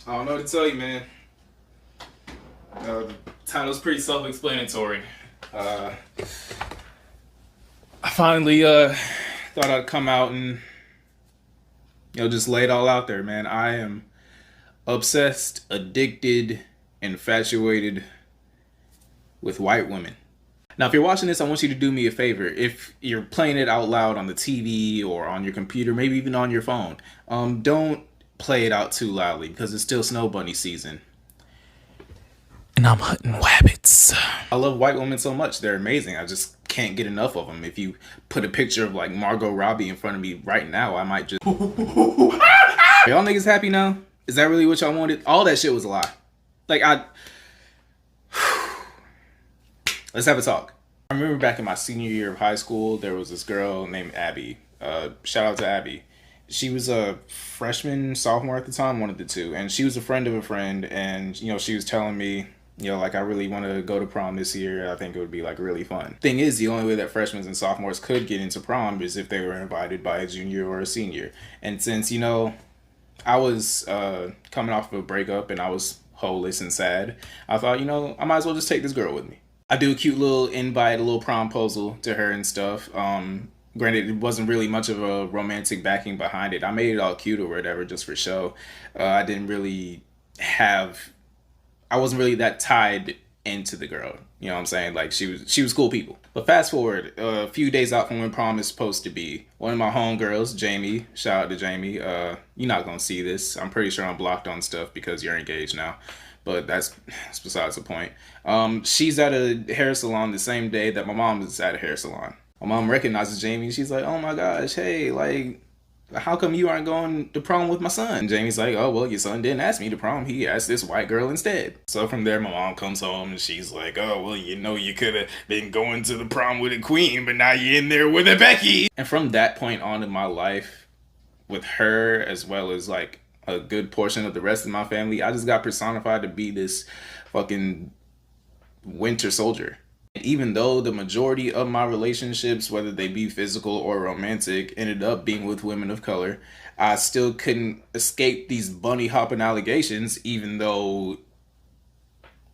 I don't know what to tell you, man. The title's pretty self-explanatory. I finally thought I'd come out and just lay it all out there, man. I am obsessed, addicted, infatuated with white women. Now, if you're watching this, I want you to do me a favor. If you're playing it out loud on the TV or on your computer, maybe even on your phone, don't play it out too loudly because it's still snow bunny season. And I'm hunting wabbits. I love white women so much. They're amazing. I just can't get enough of them. If you put a picture of like Margot Robbie in front of me right now, I might just... Are y'all niggas happy now? Is that really what y'all wanted? All that shit was a lie. Let's have a talk. I remember back in my senior year of high school, there was this girl named Abby. Shout out to Abby. She was a freshman, sophomore at the time, one of the two. And she was a friend of a friend. And, she was telling me, I really want to go to prom this year. I think it would be really fun. Thing is, the only way that freshmen and sophomores could get into prom is if they were invited by a junior or a senior. And since, I was coming off of a breakup and I was holeless and sad, I thought, I might as well just take this girl with me. I do a cute little invite, a little promposal to her and stuff. Granted, it wasn't really much of a romantic backing behind it. I made it all cute or whatever just for show. I wasn't really that tied into the girl. You know what I'm saying? She was cool people. But fast forward, a few days out from when prom is supposed to be, one of my homegirls, Jamie, shout out to Jamie, you're not gonna see this. I'm pretty sure I'm blocked on stuff because you're engaged now. But that's besides the point. She's at a hair salon the same day that my mom is at a hair salon. My mom recognizes Jamie. She's like, oh my gosh, hey, how come you aren't going to prom with my son? And Jamie's like, oh, well, your son didn't ask me to prom. He asked this white girl instead. So from there, my mom comes home and she's like, oh, well, you could have been going to the prom with a queen, but now you're in there with a Becky. And from that point on in my life, with her as well as a good portion of the rest of my family, I just got personified to be this fucking winter soldier. Even though the majority of my relationships, whether they be physical or romantic, ended up being with women of color, I still couldn't escape these bunny hopping allegations, even though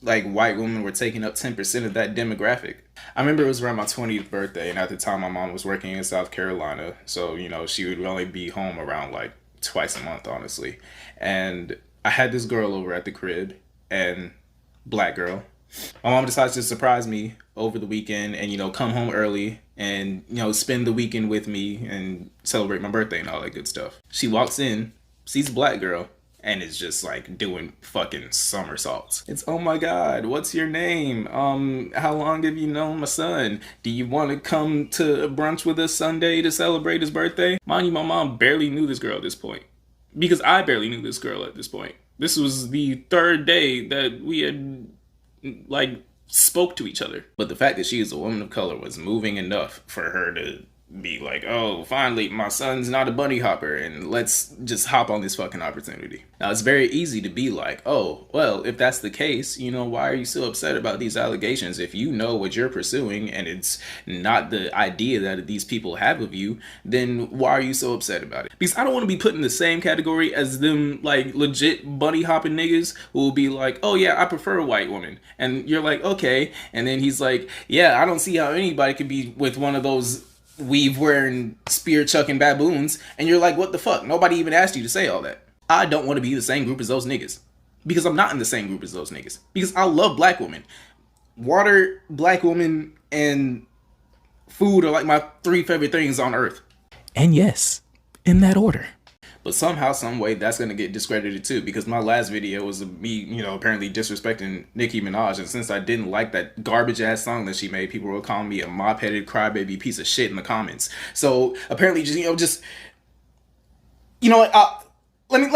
white women were taking up 10% of that demographic. I remember it was around my 20th birthday, and at the time my mom was working in South Carolina, so she would only be home around twice a month, honestly. And I had this girl over at the crib, and black girl. My mom decides to surprise me over the weekend and, come home early and, spend the weekend with me and celebrate my birthday and all that good stuff. She walks in, sees a black girl, and is just doing fucking somersaults. It's, oh my God, what's your name? How long have you known my son? Do you want to come to brunch with us Sunday to celebrate his birthday? Mind you, my mom barely knew this girl at this point. Because I barely knew this girl at this point. This was the third day that we had spoke to each other. But the fact that she is a woman of color was moving enough for her to be like, oh, finally, my son's not a bunny hopper, and let's just hop on this fucking opportunity. Now, it's very easy to be like, oh, well, if that's the case, why are you so upset about these allegations? If you know what you're pursuing and it's not the idea that these people have of you, then why are you so upset about it? Because I don't want to be put in the same category as them, legit bunny hopping niggas who will be like, oh, yeah, I prefer a white woman. And you're like, okay. And then he's like, yeah, I don't see how anybody could be with one of those weave wearing, spear chucking baboons, and you're like, what the fuck? Nobody even asked you to say all that. I don't want to be the same group as those niggas. Because I'm not in the same group as those niggas. Because I love black women. Water, black women, and food are my three favorite things on earth. And yes, in that order. But somehow, some way, that's going to get discredited too, because my last video was me, apparently disrespecting Nicki Minaj, and since I didn't like that garbage-ass song that she made, people were calling me a mop-headed crybaby piece of shit in the comments. So, apparently, let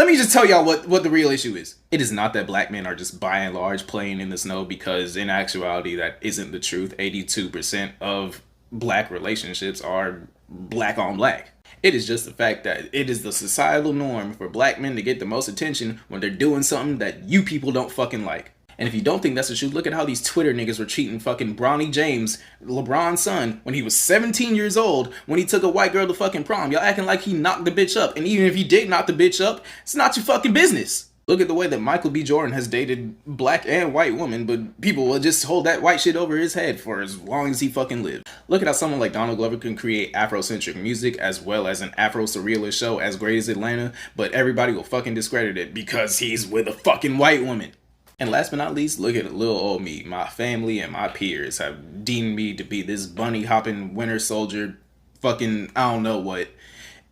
me just tell y'all what the real issue is. It is not that black men are just by and large playing in the snow, because in actuality, that isn't the truth. 82% of black relationships are black on black. It is just the fact that it is the societal norm for black men to get the most attention when they're doing something that you people don't fucking like. And if you don't think that's the truth, look at how these Twitter niggas were treating fucking Bronny James, LeBron's son, when he was 17 years old, when he took a white girl to fucking prom. Y'all acting like he knocked the bitch up. And even if he did knock the bitch up, it's not your fucking business. Look at the way that Michael B. Jordan has dated black and white women, but people will just hold that white shit over his head for as long as he fucking lived. Look at how someone like Donald Glover can create Afrocentric music as well as an Afro-surrealist show as great as Atlanta, but everybody will fucking discredit it because he's with a fucking white woman. And last but not least, look at little old me. My family and my peers have deemed me to be this bunny hopping winter soldier, fucking I don't know what.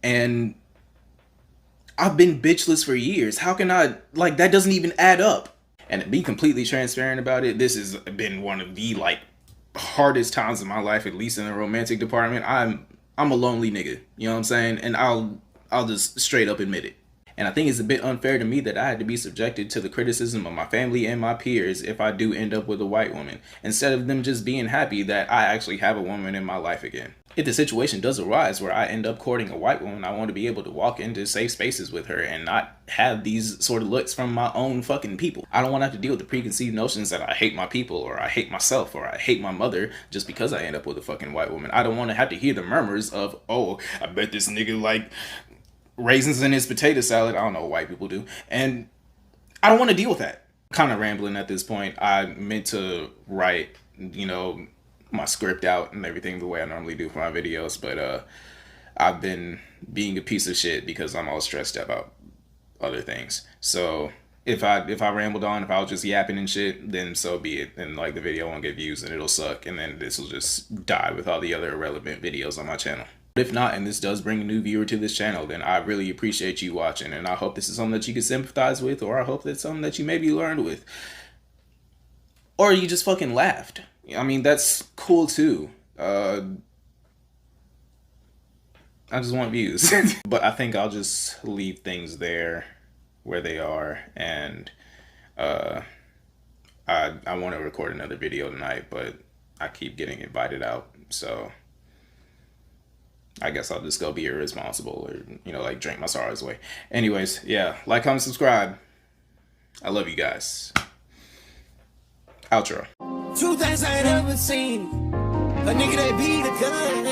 And I've been bitchless for years. How can I, like, that doesn't even add up. And to be completely transparent about it, this has been one of the, like, hardest times of my life, at least in the romantic department. I'm a lonely nigga, you know what I'm saying? And I'll just straight up admit it. And I think it's a bit unfair to me that I had to be subjected to the criticism of my family and my peers if I do end up with a white woman, instead of them just being happy that I actually have a woman in my life again. If the situation does arise where I end up courting a white woman, I want to be able to walk into safe spaces with her and not have these sort of looks from my own fucking people. I don't want to have to deal with the preconceived notions that I hate my people, or I hate myself, or I hate my mother just because I end up with a fucking white woman. I don't want to have to hear the murmurs of, oh, I bet this nigga like raisins in his potato salad. I don't know what white people do. And I don't want to deal with that. Kind of rambling at this point. I meant to write, you know, my script out and everything the way I normally do for my videos, but I've been being a piece of shit because I'm all stressed about other things. So if I rambled on, if I was just yapping and shit, then so be it. And like the video won't get views and it'll suck, and then this will just die with all the other irrelevant videos on my channel. But if not, and this does bring a new viewer to this channel, then I really appreciate you watching, and I hope this is something that you can sympathize with, or I hope that's something that you maybe learned with, or you just fucking laughed. I mean, that's cool too. I just want views. But I think I'll just leave things there where they are, and I want to record another video tonight, but I keep getting invited out, so I guess I'll just go be irresponsible, or, you know, like drink my sorrows away. Anyways, yeah, like, comment, subscribe. I love you guys. Outro. Two things I ain't ever seen. A nigga that beat a gun.